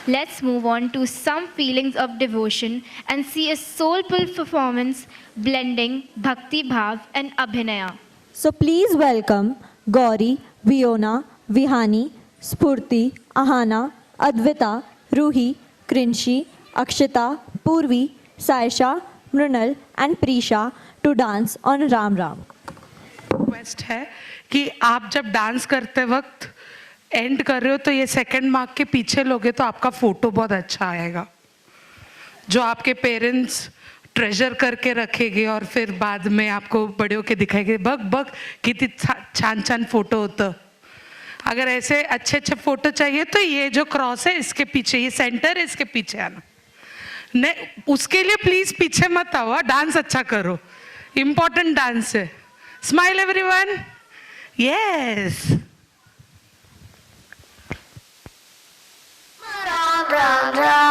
Let's move on to some feelings of devotion and see a soulful performance blending Bhakti Bhav and Abhinaya. So please welcome Gauri, Viona, Vihani, Spurti, Ahana, Advita, Ruhi, Krinshi, Akshita, Purvi, Saisha, Mrunal and Prisha to dance on Ram Ram. Request है कि आप जब dance करते वक्त and कर रहे हो तो ये सेकंड मार्क के पीछे लोगे तो आपका फोटो बहुत अच्छा आएगा, जो आपके पेरेंट्स ट्रेजर करके रखेंगे और फिर बाद में आपको बड़े होके दिखाएंगे बग बग किती छान छान फोटो होतं. अगर ऐसे अच्छे अच्छे फोटो चाहिए तो ये जो क्रॉस है इसके पीछे, ये सेंटर है इसके पीछे आना. नहीं, उसके लिए प्लीज पीछे मत आओ, डांस अच्छा करो, इम्पोर्टेंट डांस है. Smile everyone. Yes. Ram Ram Ram